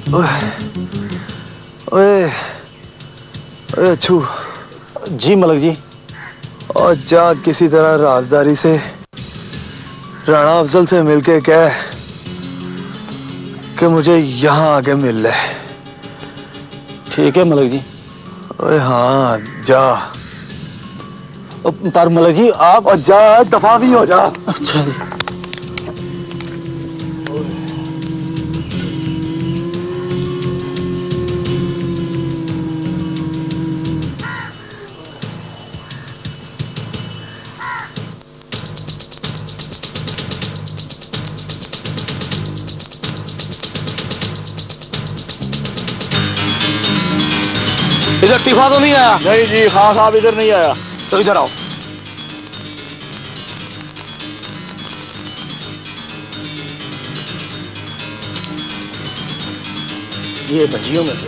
ओए अच्छू। जी मलक जी। और जा किसी तरह राजदारी से राणा अफजल से मिलके कह कि मुझे यहाँ आके मिल ले। ठीक है मलक जी। ओए हाँ जा। पर मलक जी आप और जा, दफा भी हो जा। अच्छा जी। इधर तीफा तो नहीं आया? नहीं जी, खान साहब इधर नहीं आया। तो इधर आओ। ये भजियों में थे।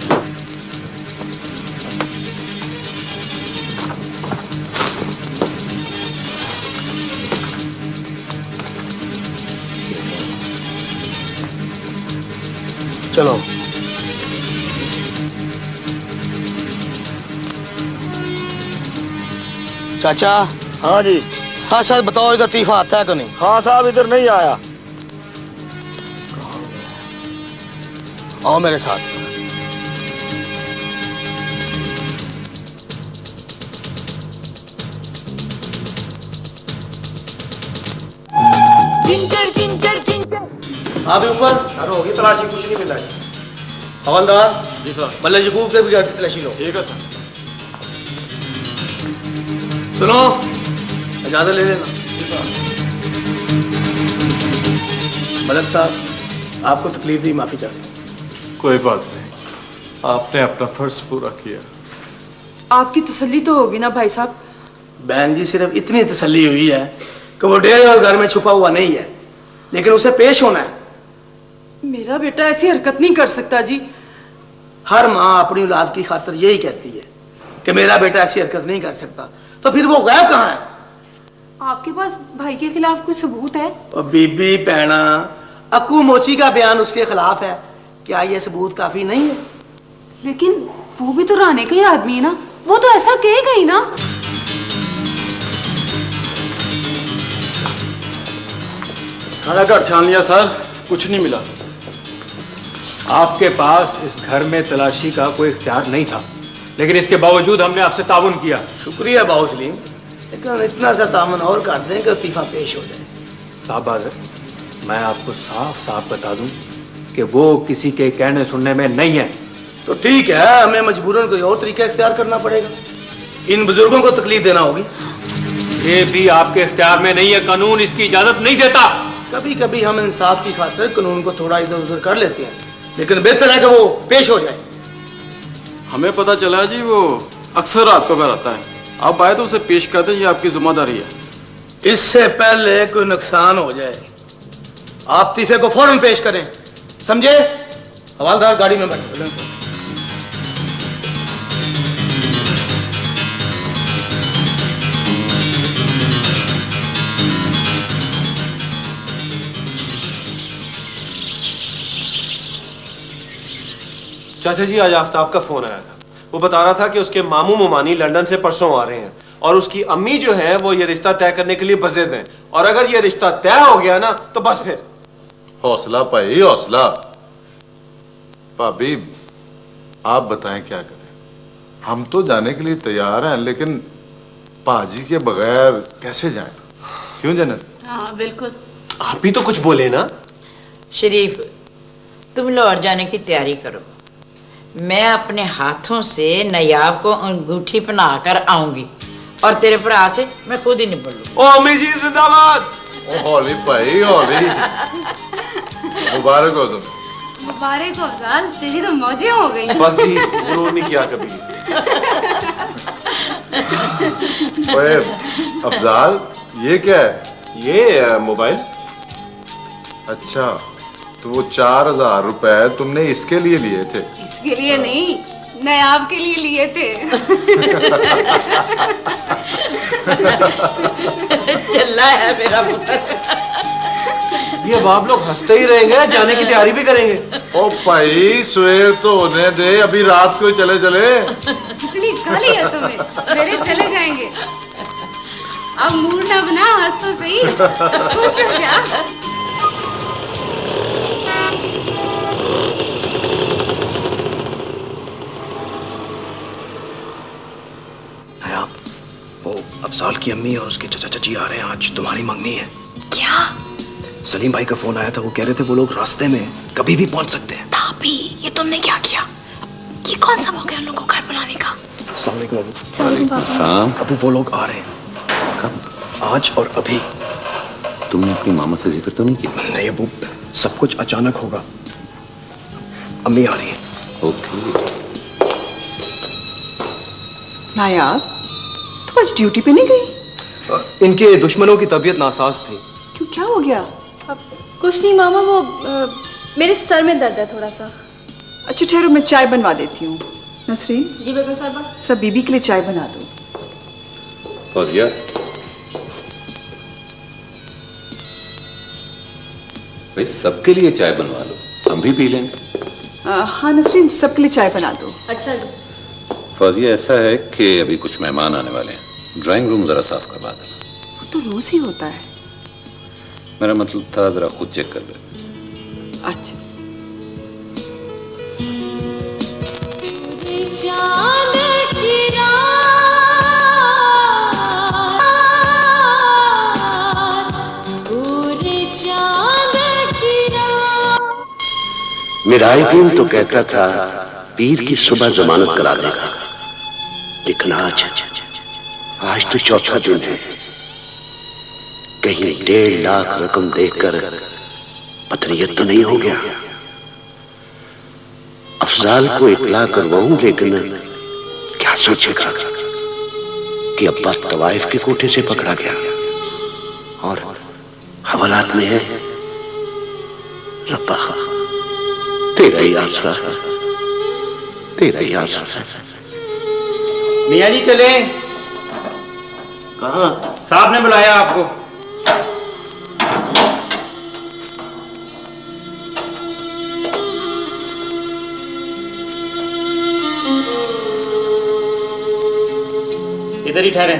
चलो चाचा। हाँ जी। साथ साथ बताओ इधर तीफा आता है कि नहीं? खान साहब इधर नहीं आया। आओ मेरे साथ। चिंचड़ चिंचड़ चिंचड़। आप भी ऊपर। सर होगी तलाशी, कुछ नहीं मिला। हवलदार। जी सर। मल्ला यकूब के भी घर की तलाशी लो। ठीक है सर। सुनो, इजाजत ले लेना। मलक साहब, आपको तकलीफ दी, माफी चाहता हूँ। कोई बात नहीं, आपने अपना फर्ज पूरा किया। आपकी तसल्ली तो होगी ना भाई साहब? बहन जी, सिर्फ इतनी तसल्ली हुई है कि वो डेरे और घर में छुपा हुआ नहीं है, लेकिन उसे पेश होना है। मेरा बेटा ऐसी हरकत नहीं कर सकता जी। हर माँ अपनी औलाद की खातिर यही कहती है कि मेरा बेटा ऐसी हरकत नहीं कर सकता। तो फिर वो गायब कहाँ है? आपके पास भाई के खिलाफ कोई सबूत है? और बीबी पैना, अक्कू मोची का बयान उसके खिलाफ है। क्या ये सबूत काफी नहीं है? लेकिन वो भी तो राणे का ही आदमी है ना, वो तो ऐसा कहेगा ही ना। सारा घर छान लिया सर, कुछ नहीं मिला। आपके पास इस घर में तलाशी का कोई इख्तियार नहीं था, लेकिन इसके बावजूद हमने आपसे ताउन किया। शुक्रिया बाबू सलीम, लेकिन इतना सा तामन और कर दें कि तीफा पेश हो जाए। साहब बादर, मैं आपको साफ साफ बता दूं कि वो किसी के कहने सुनने में नहीं है। तो ठीक है, हमें मजबूरन कोई और तरीका इख्तियार करना पड़ेगा। इन बुजुर्गों को तकलीफ देना होगी। ये भी आपके इख्तियार में नहीं है, कानून इसकी इजाजत नहीं देता। कभी कभी हम इंसाफ की खातिर कानून को थोड़ा इधर उधर कर लेते हैं, लेकिन बेहतर है कि वो पेश हो जाए। हमें पता चला जी वो अक्सर रात को घर आता है। आप आए तो उसे पेश करते, ये आपकी जिम्मेदारी है। इससे पहले कोई नुकसान हो जाए, आप तीफे को फौरन पेश करें, समझे? हवालदार गाड़ी में बैठो। चाचा जी, आज आफ्ताब का फोन आया था। वो बता रहा था कि उसके मामू मुमानी लंदन से परसों आ रहे हैं और उसकी अम्मी जो है वो ये रिश्ता तय करने के लिए बज़िद हैं, और अगर ये रिश्ता तय हो गया ना तो बस फिर। हौसला भाई, हौसला। भाभी, आप बताएं क्या करें? हम तो जाने के लिए तैयार हैं, लेकिन पाजी के बगैर कैसे जाएं? क्यों जन्नत? हाँ बिल्कुल। आप भी तो कुछ बोले ना। शरीफ, तुम लाहौर जाने की तैयारी करो। मैं अपने हाथों से नयाब को अंगूठी पहना कर आऊंगी और तेरे भरा से मैं खुद ही निपट लूं। ओ अम्मी जी जिंदाबाद। ओ हौली भाई, हौली। मुबारक हो तुम्हें। मुबारक हो अफजाल, तेरी तो मौजें हो गई। बस जी, गुरूर नहीं किया कभी। ओए अफजाल, ये क्या है? ये मोबाइल। अच्छा, तो वो 4000 रुपए तुमने इसके लिए लिए थे? इसके लिए नहीं, नयाब के लिए लिए थे। चला है मेरा पुत्र। ये अब आप लोग हंसते ही रहेंगे, जाने की तैयारी भी करेंगे? ओ भाई सवेर तो होने दे, अभी रात को ही चले चले। कितनी काली है तुम्हें, सवेरे चले जाएंगे। अब मूड ना बना, हंस तो सही, खुश हो जा। है आप, वो अफजाल की अम्मी और उसके चचा चची आ रहे हैं, आज तुम्हारी मंगनी है। क्या? सलीम भाई का फोन आया था, वो कह रहे थे वो लोग रास्ते में कभी भी पहुंच सकते हैं। भाभी, ये तुमने क्या किया? ये कौन सा मौका है उन लोगों को घर बुलाने का? अस्सलाम वालेकुम अबू। अबू वो लोग आ रहे हैं। कब? आज और अभी। तुमने अपनी मामा से जिक्र तो नहीं किया? नहीं अबू, सब कुछ अचानक होगा। अम्मी आ रही है। ओके। नायाब, तू आज ड्यूटी पे नहीं गई? इनके दुश्मनों की तबीयत नासाज थी। क्यों, क्या हो गया? कुछ नहीं मामा, वो मेरे सर में दर्द है थोड़ा सा। अच्छा ठहरो, मैं चाय बनवा देती हूँ। नसरीन, जी बेगम साहबा। सब बीबी के लिए चाय बना दो। फौजिया, भाई सबके लिए चाय बनवा लो, हम भी पी लेंगे। हाँ नसरीन, सबके लिए चाय बना दो। अच्छा जी। फौजिया, ऐसा है कि अभी कुछ मेहमान आने वाले हैं, ड्राइंग रूम जरा साफ करवा देना। वो तो रोज ही होता है। मेरा मतलब था जरा खुद चेक कर ले। अच्छा। मिराजुद्दीन तो कहता था पीर की सुबह जमानत करा देगा, लेकिन आज तो चौथा दिन है। कहीं 1.5 लाख रकम देखकर पत्नीयत तो नहीं हो गया। अफजाल को इकला करवाऊं, लेकिन क्या सोचेगा कि अब्बास तवाइफ के कोठे से पकड़ा गया और हवालात में है। रब्बा, तेरा ही आसरा है, तेरा ही आसरा है। मियाँ जी चले। कहाँ? साहब ने बुलाया आपको। इधर ही ठहरे।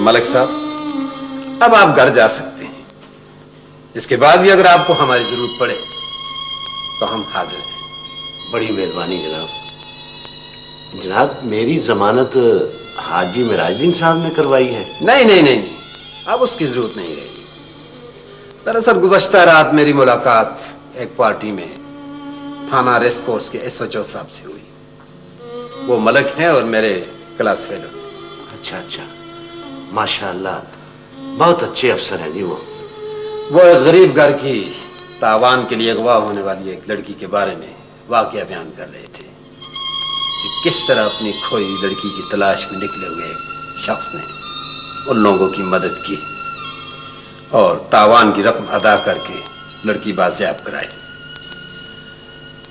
मलिक साहब, अब आप घर जा सकते हैं। इसके बाद भी अगर आपको हमारी जरूरत पड़े तो हम हाजिर हैं। बड़ी मेहरबानी जनाब। जनाब, मेरी जमानत हाजी मिराजुद्दीन साहब ने करवाई है। नहीं नहीं नहीं, अब उसकी जरूरत नहीं रहेगी। दरअसल गुज़श्ता रात मेरी मुलाकात एक पार्टी में थाना रेस कोर्स के एसओचओ साहब से हुई। वो मलिक हैं और मेरे क्लास फेलो। अच्छा अच्छा, माशाअल्लाह, बहुत अच्छे अफसर हैं जी। वो एक गरीब घर की तावान के लिए अगवा होने वाली एक लड़की के बारे में वाकया बयान कर रहे थे कि किस तरह अपनी खोई लड़की की तलाश में निकले हुए एक शख्स ने उन लोगों की मदद की और तावान की रकम अदा करके लड़की बाजियाब कराई।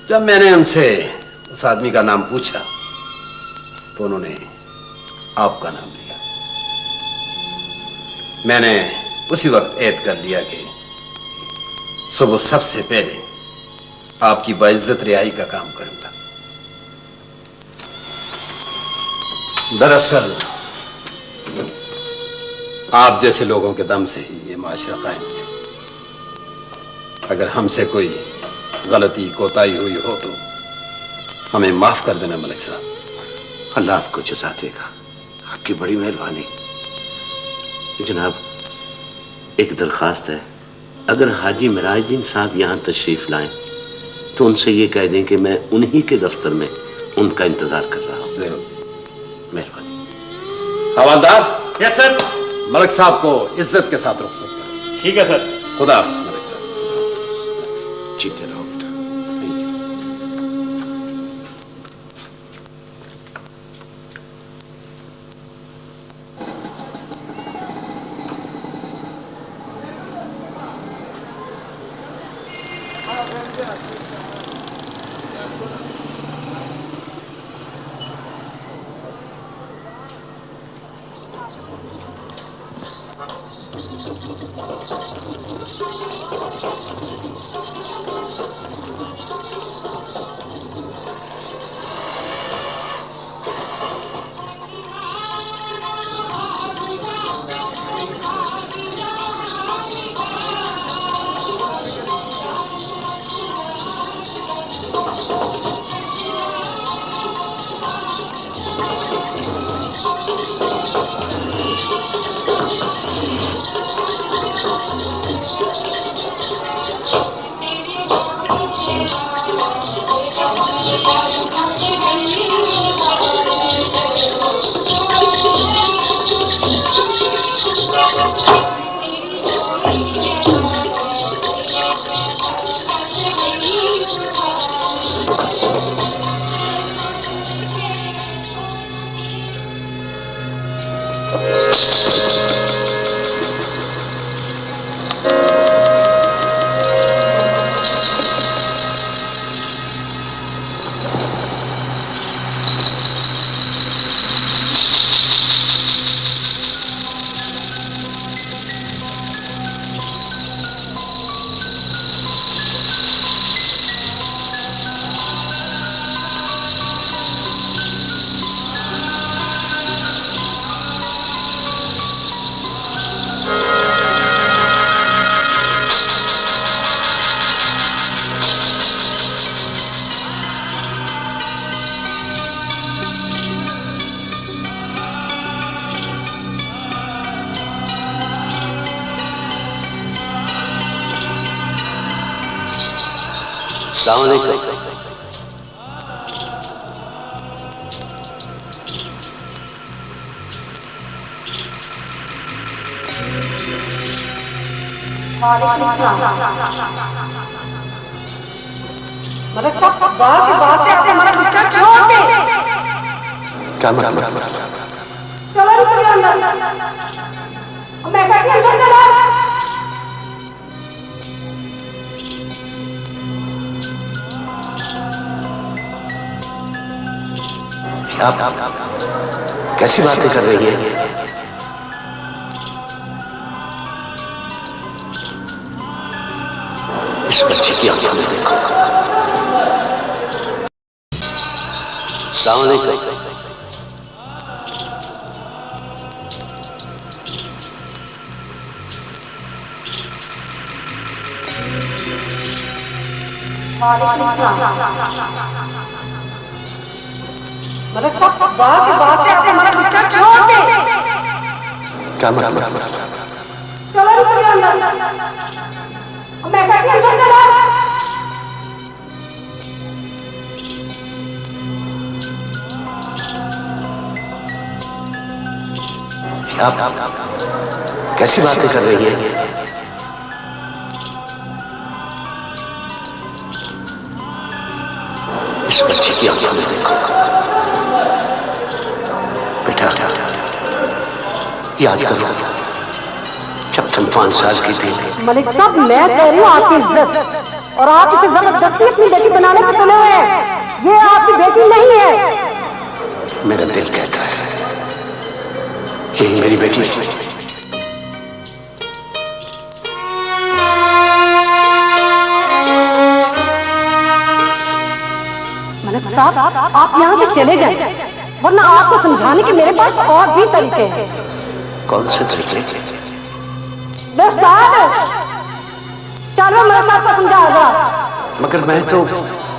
जब मैंने उनसे उस आदमी का नाम पूछा तो उन्होंने आपका नाम लिया। मैंने उसी वक्त ऐद कर लिया कि सुबह सबसे पहले आपकी बाइज्जत रिहाई का काम करूंगा। दरअसल आप जैसे लोगों के दम से ही ये माशरा कायम है। अगर हमसे कोई गलती कोताही हुई हो तो हमें माफ कर देना मलिक साहब। अल्लाह आपको जज़ा देगा, आपकी बड़ी मेहरबानी। जनाब, एक दरखास्त है, अगर हाजी मिराजुद्दीन साहब यहाँ तशरीफ लाएं तो उनसे ये कह दें कि मैं उन्हीं के दफ्तर में उनका इंतजार कर रहा हूँ। जरूर। मेहरबानी। हवालदार। Yes sir. मलिक साहब को इज्जत के साथ रुख सकते। ठीक है सर। खुदा हाफिज मलिक साहब। जीते रहो बेटा। मलिक साहब, गांव के बाहर से आपने हमारा बच्चा छोड़ दे। क्या मतलब? चलो निकलिए अंदर। मैं कहती हूं अंदर चलो। आप कैसी बातें कर रही है? इस बच्चे की आंखों में देखो। अस्सलाम वालेकुम। मलिक साहब, गांव के बाहर से आपने हमारा बच्चा छोड़ दे। क्या मतलब? चलो निकलिए अंदर। मैं कहती हूं अंदर चलो। आप कैसी बातें कर रही है? इस बच्चे की आंखों में देखो। बेटा, याद करो जब तुम 5 साल की थी। मलिक साहब, मैं कह रही हूँ आपकी इज्जत, और आप इसे जबरदस्ती अपनी बेटी बनाने पर तुले हुए हैं। ये आपकी बेटी नहीं है। मेरा दिल कहता है यही मेरी बेटी है। मलिक साहब, आप यहाँ से चले जाएं, वरना आपको समझाने के मेरे पास और भी तरीके हैं। कौन से तरीके? बस चलो, मेरे साथ को समझाएगा। मगर मैं तो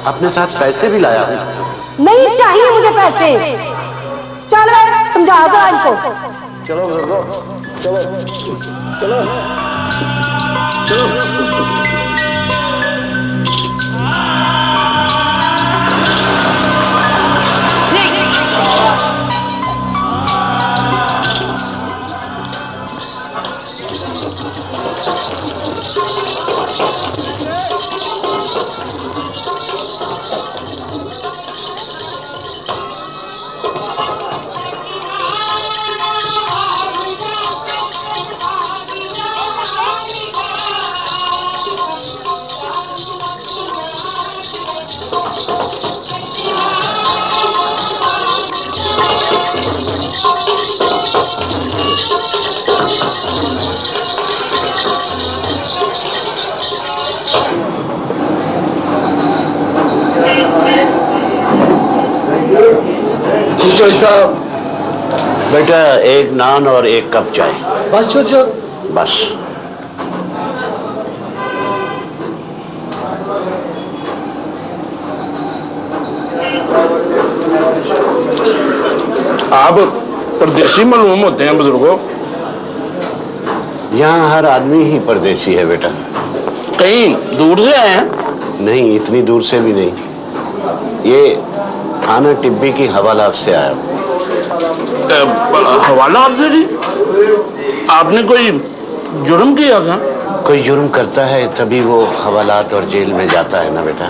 अपने साथ पैसे भी लाया हूँ। नहीं चाहिए मुझे पैसे। चलो समझाएगा इनको। चलो चलो चलो चलो। चौधरी साहब, बेटा एक नान और एक कप चाय। बस छोड़ बस। आप परदेसी मालूम होते हैं बुजुर्गों। यहाँ हर आदमी ही परदेसी है बेटा। कहीं दूर से आए हैं? नहीं, इतनी दूर से भी नहीं। ये थाना टिब्बी की हवालात से आया। हवालात से जी? आपने कोई जुर्म किया था? कोई जुर्म करता है तभी वो हवालात और जेल में जाता है ना बेटा।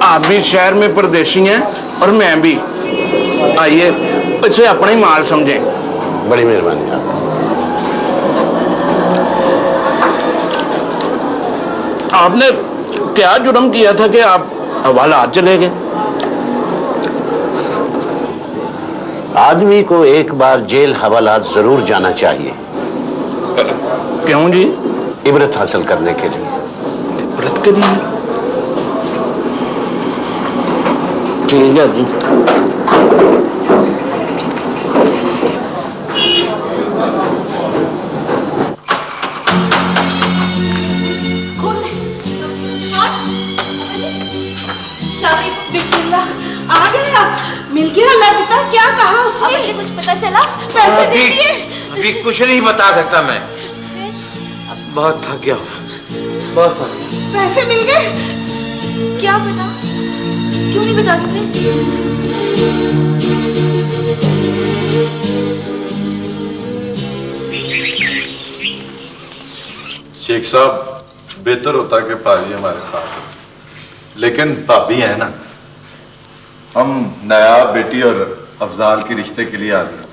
आप भी शहर में परदेसी हैं और मैं भी। आइए इसे अपना ही माल समझें। बड़ी मेहरबानी आप। आपने क्या जुर्म किया था कि आप हवालात चले गए? आदमी को एक बार जेल हवालात जरूर जाना चाहिए। क्यों जी? इबरत हासिल करने के लिए। इबरत के लिए? ठीक है जी। आ गए आप? मिल गया लड़का? क्या कहा उसने? मुझे कुछ पता चला? पैसे दे दिए? अभी कुछ नहीं बता सकता मैं, बहुत थक गया हूँ, बहुत थक गया। पैसे मिल गए? क्या पता, क्यों नहीं बता सकते? शेख साहब, बेहतर होता कि पाजी हमारे साथ हो, लेकिन भाभी है ना, हम नायाब बेटी और अफजाल के रिश्ते के लिए आ गए।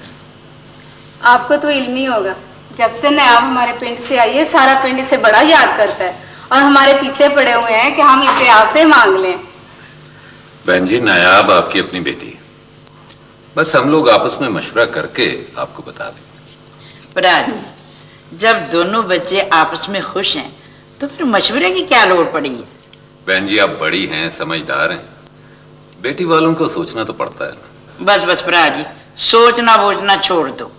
आपको तो इल्म ही होगा, जब से नायाब हमारे पिंड से आई है सारा पिंड इसे बड़ा याद करता है और हमारे पीछे पड़े हुए हैं कि हम इसे आपसे मांग लें। बहन जी, नायाब आपकी अपनी बेटी है, बस हम लोग आपस में मशवरा करके आपको बता दें। पराज, जब दोनों बच्चे आपस में खुश हैं तो फिर मशवरे की क्या लोड़ पड़ी है? बहन जी, आप बड़ी हैं, समझदार हैं, बेटी वालों को सोचना तो पड़ता है ना। बस बस पराज जी, सोचना बोचना छोड़ दो।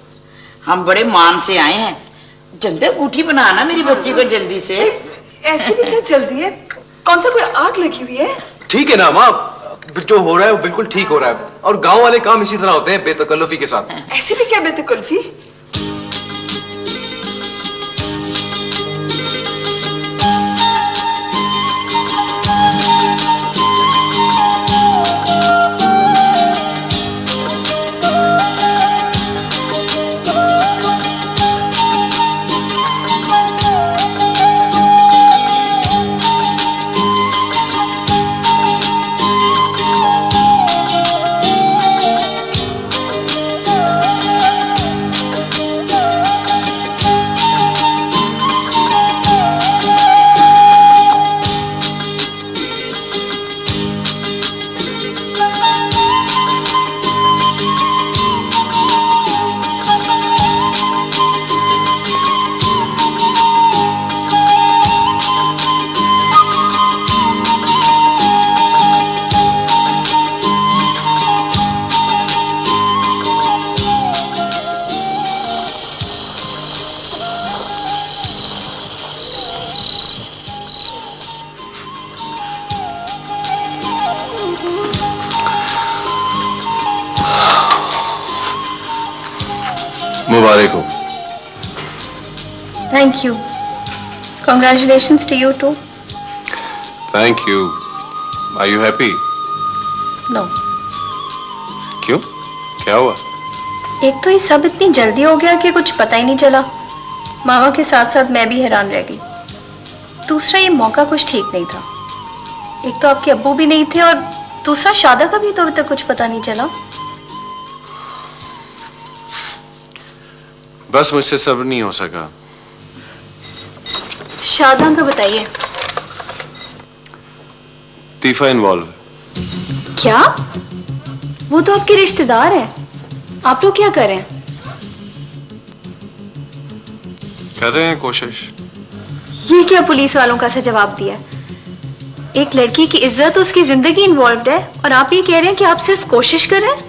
हम बड़े मान से आए हैं, जल्दी अंगूठी बनाना मेरी बच्ची को जल्दी से। ऐसे भी क्या जल्दी है? कौन सा कोई आग लगी हुई है? ठीक है ना माँ, जो हो रहा है वो बिल्कुल ठीक हो रहा है, और गांव वाले काम इसी तरह होते हैं, बेतकल्लुफी के साथ। ऐसे भी क्या बेतकल्लुफी? मुबारक हो। Thank you. Congratulations to you too. Thank you. Are you happy? No. क्यों, क्या हुआ? एक तो ये सब इतनी जल्दी हो गया कि कुछ पता ही नहीं चला। मामा के साथ साथ मैं भी हैरान रह गई। दूसरा, ये मौका कुछ ठीक नहीं था। एक तो आपके अब्बू भी नहीं थे और दूसरा शादा का भी तो अभी तक कुछ पता नहीं चला। बस मुझसे सब्र नहीं हो सका। शादा का बताइए। तीफा इन्वॉल्व। क्या? वो तो आपके रिश्तेदार है। आप लोग क्या कर रहे हैं? कर रहे हैं कोशिश। ये क्या पुलिस वालों का सा जवाब दिया? एक लड़की की इज्जत, उसकी जिंदगी इन्वॉल्व है, और आप ये कह रहे हैं कि आप सिर्फ कोशिश कर रहे हैं।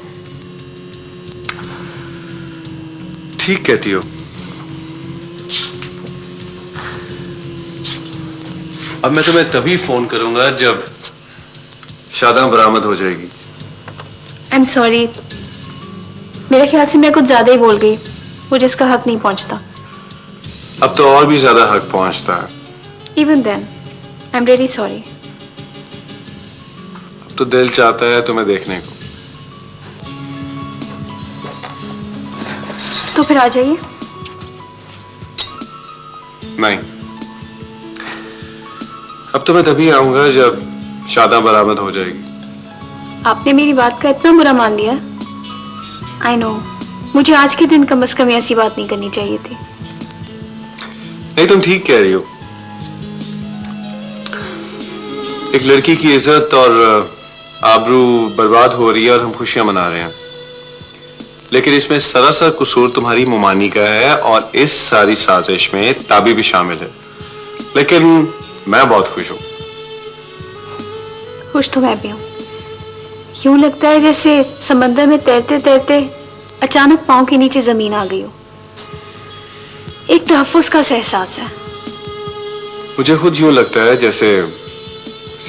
ठीक कहती हो। अब मैं तुम्हें तभी फोन करूंगा जब शादा बरामद हो जाएगी। आई एम सॉरी, मेरे ख्याल से मैं कुछ ज्यादा ही बोल गई, मुझे इसका हक नहीं पहुंचता। अब तो और भी ज्यादा हक पहुंचता है। Even then I am really sorry. अब तो दिल चाहता है तुम्हें देखने को। तो फिर आ जाइए। नहीं, अब तो मैं तभी आऊंगा जब शादा बरामद हो जाएगी। आपने मेरी बात का इतना बुरा मान लिया। आई नो, मुझे आज के दिन कम से कम ऐसी बात नहीं करनी चाहिए थी। नहीं, तुम ठीक कह रही हो। एक लड़की की इज्जत और आबरू बर्बाद हो रही है और हम खुशियां मना रहे हैं, लेकिन इसमें सरासर कसूर तुम्हारी मुमानी का है और इस सारी साजिश में ताबी भी शामिल है। लेकिन मैं बहुत खुश हूं। खुश तो मैं भी हूं। यूं लगता है जैसे समंदर में तैरते तैरते अचानक पांव के नीचे जमीन आ गई हो। एक तहफ्फुज़ का एहसास है। मुझे खुद यूं लगता है जैसे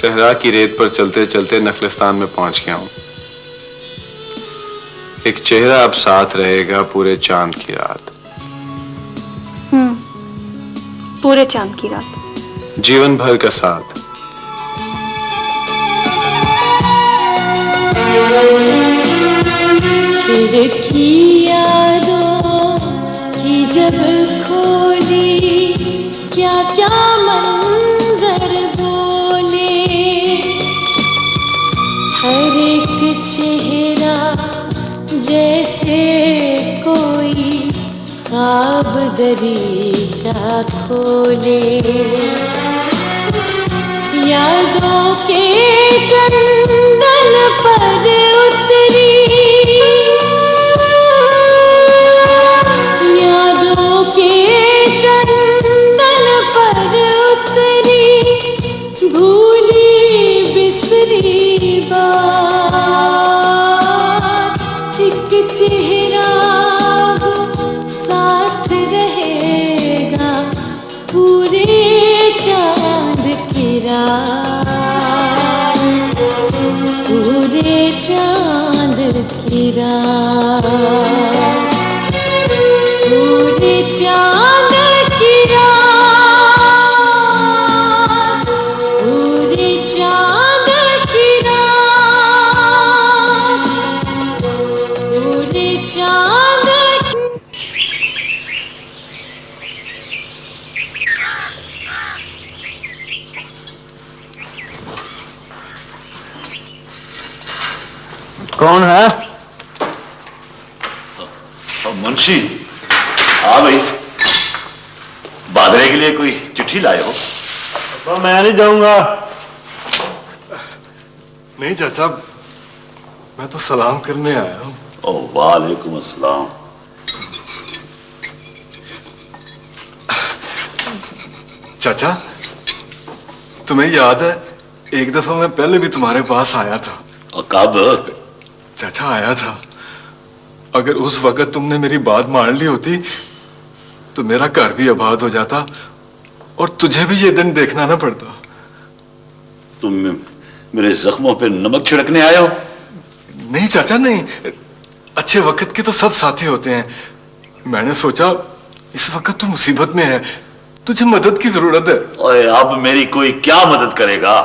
सहरा की रेत पर चलते चलते नखलिस्तान में पहुंच गया हूं। एक चेहरा अब साथ रहेगा पूरे चांद की रात। पूरे चांद की रात, जीवन भर का साथ। खिड़की यादों की जब खोली, क्या क्या मंजर बोले। हर एक चेहरा जैसे कोई ख्वाब दरीचा खोले। यादों के चंदन पर उतरी, यादों के चंदन पर उतरी, भूली बिसरी बात। एक चेहरा साथ रहेगा पूरे चांद की रात, पूरे चांद की रात, पूरे चांद की रात, पूरे चांद की रात, पूरे चांद। कौन है? मुंशी हाँ भाई, बादरे के लिए कोई चिट्ठी लाए हो? तो मैं नहीं जाऊंगा। नहीं चाचा, मैं तो सलाम करने आया हूँ। ओ वालेकुम अस्सलाम। चाचा, तुम्हें याद है एक दफा मैं पहले भी तुम्हारे पास आया था? और कब? चाचा आया था। अगर उस वक्त तुमने मेरी बात मान ली होती तो मेरा घर भी आबाद हो जाता और तुझे भी ये दिन देखना ना पड़ता। तुम मेरे जख्मों पे नमक छिड़कने आए हो? नहीं चाचा नहीं, अच्छे वक्त के तो सब साथी होते हैं। मैंने सोचा इस वक्त तू मुसीबत में है, तुझे मदद की जरूरत है। ओए अब मेरी कोई क्या मदद करेगा?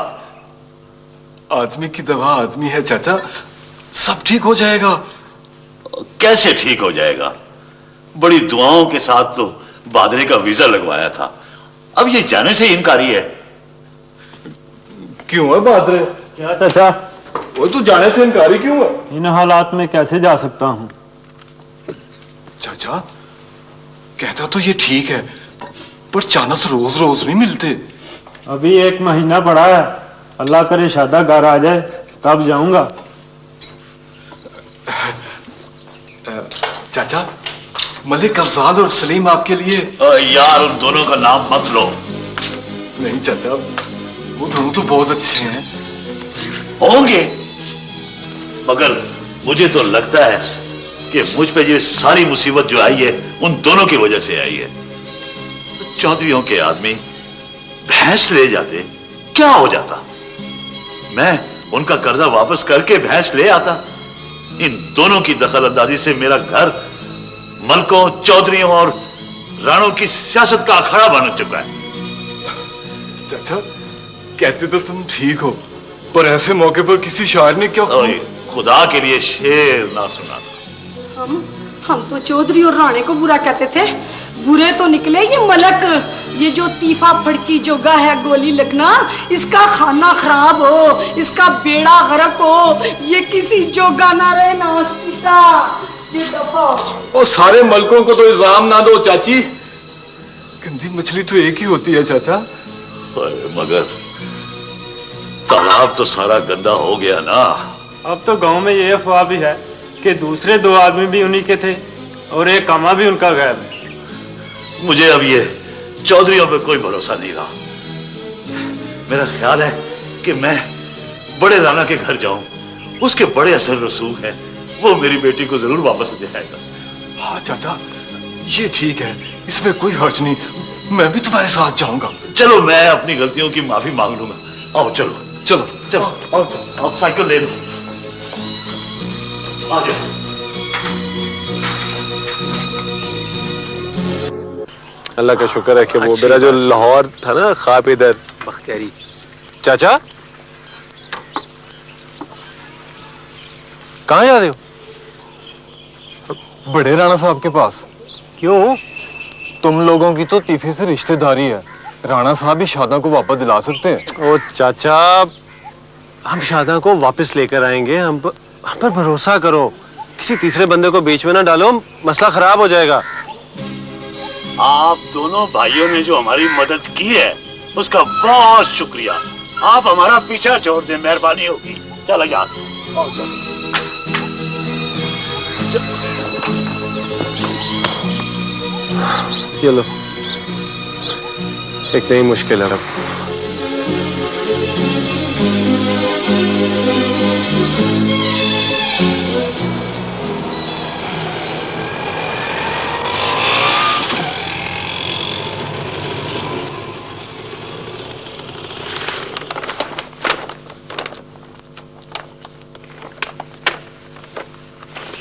आदमी की दवा आदमी है चाचा, सब ठीक हो जाएगा। कैसे ठीक हो जाएगा? बड़ी दुआओं के साथ तो बादरे का वीजा लगवाया था, अब ये जाने से इनकारी है। क्यों है बादरे? क्या चाचा? वो तू जाने से इनकारी क्यों है? इन हालात में कैसे जा सकता हूँ? चाचा कहता तो ये ठीक है, पर चानस रोज रोज नहीं मिलते। अभी 1 महीना पड़ा है, अल्लाह करे शादा घर आ जाए तब जाऊंगा। चाचा, मलिक अफजाल और सलीम आपके लिए। यार उन दोनों का नाम मत लो। नहीं चाचा, वो दोनों तो बहुत अच्छे हैं। होंगे, मगर मुझे तो लगता है कि मुझ पे ये सारी मुसीबत जो आई है उन दोनों की वजह से आई है। चौधरीयों के आदमी भैंस ले जाते, क्या हो जाता? मैं उनका कर्जा वापस करके भैंस ले आता। इन दोनों की दखल अंदाजी से मेरा घर मलकों, चौधरियों और राणों की सियासत का अखाड़ा बन चुका है। चाचा, कहते तो तुम ठीक हो, पर ऐसे मौके पर किसी शायर ने क्या खुदा के लिए शेर ना सुना। हम तो चौधरी और राणे को बुरा कहते थे, बुरे तो निकले ये मलक। ये जो तीफा फड़की जोगा है गोली लगना, इसका खाना खराब हो, इसका बेड़ा गरक हो, ये किसी जोगा ना रहे ना पिता। ये दफा ओ सारे मलकों को तो इल्जाम ना दो चाची, गंदी मछली तो एक ही होती है चाचा। मगर तालाब तो सारा गंदा हो गया ना। अब तो गांव में ये अफवाह भी है कि दूसरे 2 आदमी भी उन्हीं के थे और एक कामा भी उनका गायब है। मुझे अब ये चौधरियों पे कोई भरोसा नहीं रहा। मेरा ख्याल है कि मैं बड़े राणा के घर जाऊं, उसके बड़े असर रसूख हैं, वो मेरी बेटी को जरूर वापस ले आएगा। हाँ चाचा, ये ठीक है, इसमें कोई हर्ज नहीं, मैं भी तुम्हारे साथ जाऊंगा। चलो, मैं अपनी गलतियों की माफी मांग लूंगा। आओ चलो चलो चलो, आओ चलो, आप साइकिल ले लो, आ जाओ। अल्लाह का शुक्र है कि वो मेरा जो लाहौर था ना ख्वाब इधर बख्तियारी। चाचा कहाँ जा रहे हो? बड़े राणा साहब के पास। क्यों? तुम लोगों की तो तीफे से रिश्तेदारी है, राणा साहब ही शादा को वापस दिला सकते हैं। ओ चाचा, हम शादा को वापस लेकर आएंगे, हम पर भरोसा करो, किसी तीसरे बंदे को बीच में ना डालो, मसला खराब हो जाएगा। आप दोनों भाइयों ने जो हमारी मदद की है उसका बहुत शुक्रिया। आप हमारा पीछा छोड़ दें, मेहरबानी होगी। चलो यार, चलो, एक नई मुश्किल है।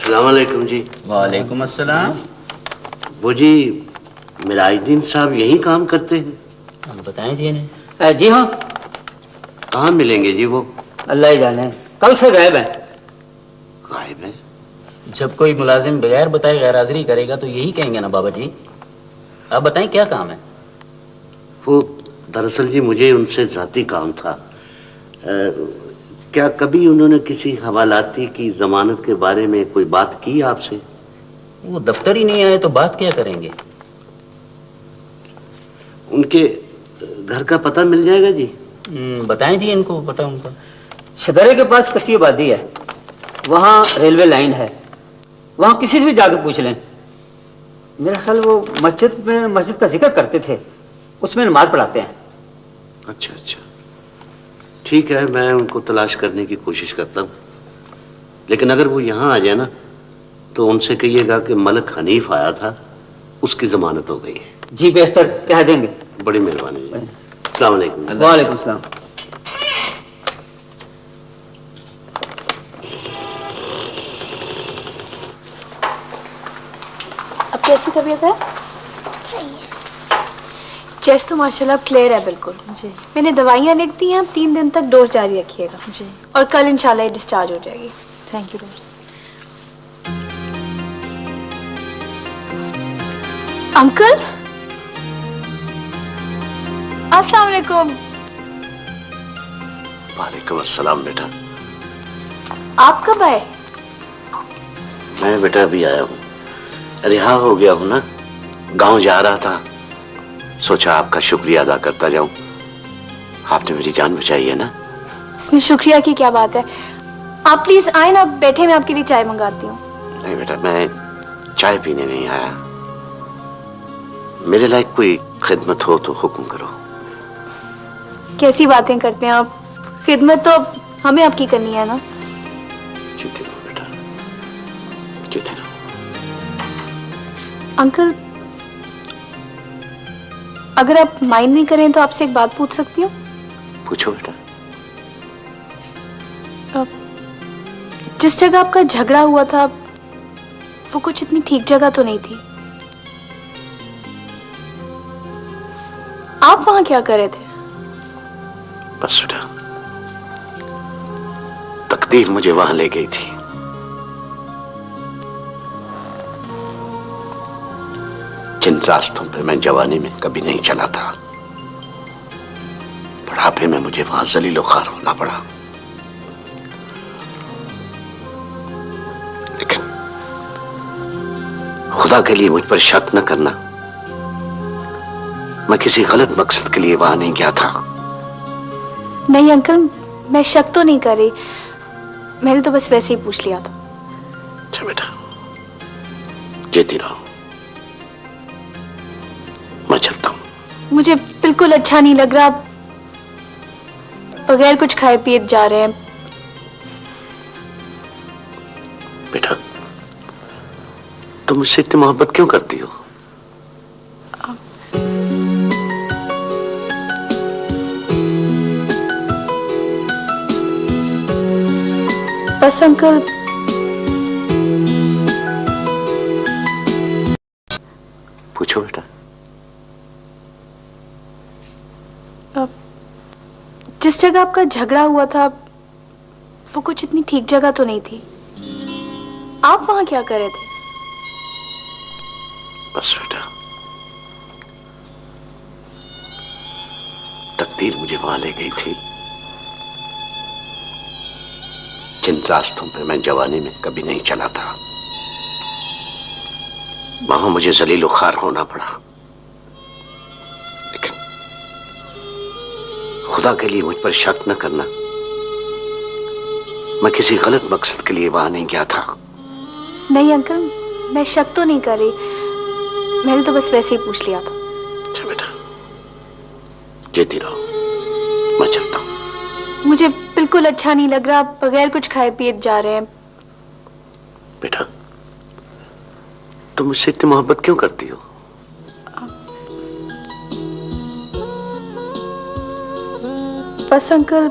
अस्सलामुअलैकुम जी। वालेकुम अस्सलाम। वो जी मिराजुद्दीन साहब यही काम करते हैं? बताएं जी इन्हें। जी हाँ। कहाँ मिलेंगे जी वो? अल्लाह ही जाने, कल से गायब है। गायब है? जब कोई मुलाजिम बगैर बताए गैर हाजिरी करेगा तो यही कहेंगे ना बाबा जी। आप बताएं क्या काम है? वो दरअसल जी मुझे उनसे जाती काम था। क्या कभी उन्होंने किसी हवालाती की जमानत के बारे में कोई बात की आपसे? वो दफ्तर ही नहीं आए तो बात क्या करेंगे? उनके घर का पता मिल जाएगा जी? बताएं जी इनको पता उनका। शदरे के पास कच्ची आबादी है, वहाँ रेलवे लाइन है, वहाँ किसी से भी जाकर पूछ लें। मेरा ख्याल वो मस्जिद का जिक्र करते थे, उसमें नमाज पढ़ाते हैं। अच्छा अच्छा, ठीक है, मैं उनको तलाश करने की कोशिश करता हूँ। लेकिन अगर वो यहाँ आ जाए ना तो उनसे कहिएगा कि मलक हनीफ आया था, उसकी जमानत हो गई है। जी बेहतर, कह देंगे। बड़ी मेहरबानी जी। अस्सलाम वालेकुम। वालेकुम सलाम। अब कैसी तबीयत है? सही है। चेस्ट तो माशाल्लाह क्लियर है बिल्कुल। जी। मैंने दवाइयाँ लिख दी हैं, आप 3 दिन तक डोज जारी रखिएगा। जी। और कल इंशाल्लाह ये डिस्चार्ज हो जाएगी। Thank you doctor. अंकल, अस्सलाम वालेकुम। वालेकुम अस्सलाम बेटा। आप कब आए? मैं बेटा अभी आया हूँ, रिहा हो गया हूँ ना, गांव जा रहा था, सोचा आपका शुक्रिया अदा करता जाऊं। आपने मेरी जान बचाई है ना। इसमें शुक्रिया की क्या बात है, आप प्लीज आए ना, बैठे, मैं आपके लिए चाय मंगाती हूँ। नहीं बेटा, मैं चाय पीने नहीं आया, मेरे लायक कोई खिदमत हो तो हुक्म करो। कैसी बातें करते हैं आप? खिदमत तो हमें आपकी करनी है ना। जीती रहो बेटा, जीती रहो। अंकल, अगर आप माइंड नहीं करें तो आपसे एक बात पूछ सकती हूँ? पूछो बेटा। जिस जगह आपका झगड़ा हुआ था वो कुछ इतनी ठीक जगह तो नहीं थी। आप वहां क्या कर रहे थे? बस बेटा, तकदीर मुझे वहां ले गई थी। जिन रास्तों पे मैं जवानी में कभी नहीं चला था, बुढ़ापे में मुझे वहां जलीलो ख्वार होना पड़ा। लेकिन खुदा के लिए मुझ पर शक न करना, मैं किसी गलत मकसद के लिए वहां नहीं गया था। नहीं अंकल, मैं शक तो नहीं कर रही, मैंने तो बस वैसे ही पूछ लिया था। अच्छा बेटा, जीती रहो, मैं चलता हूं। मुझे बिल्कुल अच्छा नहीं लग रहा, आप बगैर कुछ खाए पिए जा रहे हैं। बेटा, तुम मुझसे इतनी मोहब्बत क्यों करती हो? बस अंकल, पूछो बेटा। जिस जगह आपका झगड़ा हुआ था वो कुछ इतनी ठीक जगह तो नहीं थी। आप वहां क्या कर रहे थे? बस बेटा, तकदीर मुझे वहां ले गई थी। जिन रास्तों पे मैं जवानी में कभी नहीं चला था, वहां मुझे जलीलो ख्वार होना पड़ा। लेकिन खुदा के लिए मुझ पर शक न करना, मैं किसी गलत मकसद के लिए वहां नहीं गया था। नहीं अंकल, मैं शक तो नहीं कर रही, मैंने तो बस वैसे ही पूछ लिया था। अच्छा बेटा, जीती रहो, मैं चलता हूं। मुझे बिल्कुल अच्छा नहीं लग रहा, आप बगैर कुछ खाए पिए जा रहे हैं। बेटा, तुम मुझसे इतनी मोहब्बत क्यों करती हो? बस अंकल,